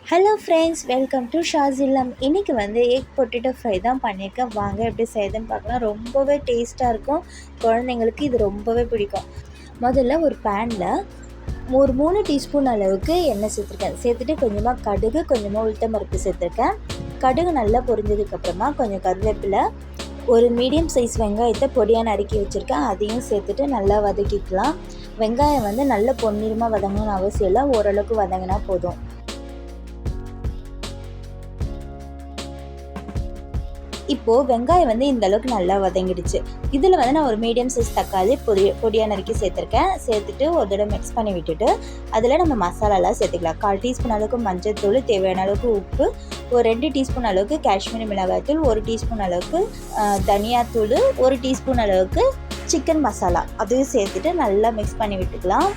Hello friends, welcome to ஷாஸ் இல்லம். இன்றைக்கி வந்து எக் பொட்டேட்டோ ஃப்ரை தான் பண்ணியிருக்கேன். வாங்க எப்படி செய்யுதுன்னு பார்க்கலாம். ரொம்பவே டேஸ்ட்டாக இருக்கும். குழந்தைங்களுக்கு இது ரொம்பவே பிடிக்கும். முதல்ல ஒரு பேனில் ஒரு 3 டீஸ்பூன் அளவுக்கு எண்ணெய் சேர்த்துருக்கேன். சேர்த்துட்டு கொஞ்சமாக கடுகு, கொஞ்சமாக உளுத்தம் பருப்பு சேர்த்துருக்கேன். கடுகு நல்லா பொரிஞ்சதுக்கப்புறமா கொஞ்சம் கருவேப்பிலை, ஒரு மீடியம் சைஸ் வெங்காயத்தை பொடியாக நறுக்கி வச்சுருக்கேன். அதையும் சேர்த்துட்டு நல்லா வதக்கிக்கலாம். வெங்காயம் வந்து நல்ல பொன்னிறமாக வதங்கணும்னு அவசியம் இல்லை, ஓரளவுக்கு வதங்கினா போதும். இப்போது வெங்காயம் வந்து இந்த அளவுக்கு நல்லா வதங்கிடுச்சு. இதில் வந்து நான் ஒரு மீடியம் சைஸ் தக்காளி பொடியாக நறுக்கி சேர்த்துருக்கேன். சேர்த்துட்டு ஒரு தடவை மிக்ஸ் பண்ணி விட்டுட்டு அதில் நம்ம மசாலாலாம் சேர்த்துக்கலாம். 1/4 டீஸ்பூன் அளவுக்கு மஞ்சள் தூள், தேவையான அளவுக்கு உப்பு, ஒரு 2 டீஸ்பூன் அளவுக்கு காஷ்மீரி மிளகாய்த்தூள், 1 டீஸ்பூன் அளவுக்கு தனியாத்தூள், 1 டீஸ்பூன் அளவுக்கு சிக்கன் மசாலா அதையும் சேர்த்துட்டு நல்லா மிக்ஸ் பண்ணி விட்டுக்கலாம்.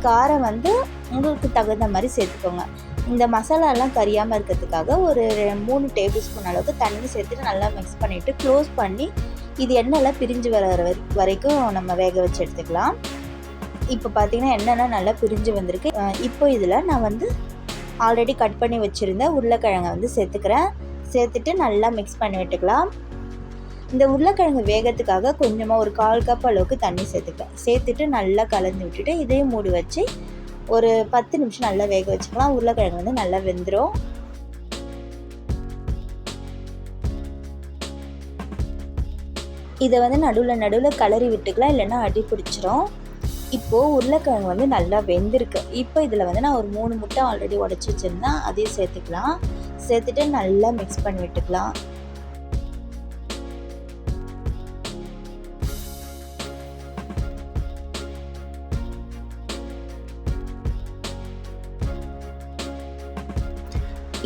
காரம் வந்து உங்களுக்கு தகுந்த மாதிரி சேர்த்துக்கோங்க. இந்த மசாலாலாம் கரியாமல் இருக்கிறதுக்காக ஒரு 3 டேபிள் ஸ்பூன் அளவுக்கு தண்ணி சேர்த்துட்டு நல்லா மிக்ஸ் பண்ணிவிட்டு க்ளோஸ் பண்ணி இது எண்ணெய்லாம் பிரிஞ்சு வர வரைக்கும் நம்ம வேக வச்சு எடுத்துக்கலாம். இப்போ பார்த்திங்கன்னா எண்ணெய்லாம் நல்லா பிரிஞ்சு வந்திருக்கு. இப்போ இதில் நான் வந்து ஆல்ரெடி கட் பண்ணி வச்சுருந்த உருளைக்கிழங்கை வந்து சேர்த்துக்கிறேன். சேர்த்துட்டு நல்லா மிக்ஸ் பண்ணி விட்டுக்கலாம். இந்த உருளைக்கிழங்கு வேகத்துக்காக கொஞ்சமாக ஒரு 1/4 கப் அளவுக்கு தண்ணி சேர்த்துக்கலாம். சேர்த்துட்டு நல்லா கலந்து விட்டுட்டு இதையும் மூடி வச்சு ஒரு 10 நிமிஷம் நல்லா வேக வச்சுக்கலாம். உருளைக்கிழங்கு வந்து நல்லா வெந்துடும். இதை வந்து நடுவில் கிளறி விட்டுக்கலாம், இல்லைன்னா அடி பிடிச்சிரும். இப்போது உருளைக்கிழங்கு வந்து நல்லா வெந்திருக்கு. இப்போ இதில் வந்து நான் ஒரு 3 முட்டை ஆல்ரெடி உடச்சி வச்சுருந்தேன், அதையும் சேர்த்துக்கலாம். சேர்த்துட்டு நல்லா மிக்ஸ் பண்ணி விட்டுக்கலாம்.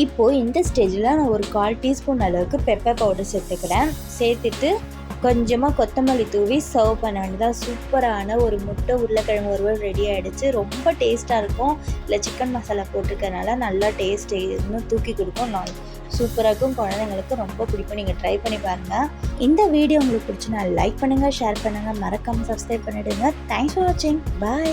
இப்போது இந்த ஸ்டேஜில் நான் ஒரு 1/4 டீஸ்பூன் அளவுக்கு பெப்பர் பவுடர் சேர்த்துக்கிறேன். சேர்த்துட்டு கொஞ்சமாக கொத்தமல்லி தூவி சர்வ் பண்ண வேண்டியதாக. சூப்பரான ஒரு முட்டை உருளைக்கிழங்கு வறுவல் ரெடி ஆகிடுச்சு. ரொம்ப டேஸ்ட்டாக இருக்கும். இல்லை சிக்கன் மசாலா போட்டிருக்கனால நல்லா டேஸ்ட் இன்னும் தூக்கி கொடுக்கும். சூப்பராக இருக்கும். குழந்தைங்களுக்கு ரொம்ப பிடிக்கும். நீங்கள் ட்ரை பண்ணி பாருங்கள். இந்த வீடியோ உங்களுக்கு பிடிச்சுன்னா லைக் பண்ணுங்கள், ஷேர் பண்ணுங்கள், மறக்காமல் சப்ஸ்கிரைப் பண்ணிவிடுங்க. தேங்க்ஸ் ஃபார் வாட்சிங். பாய்.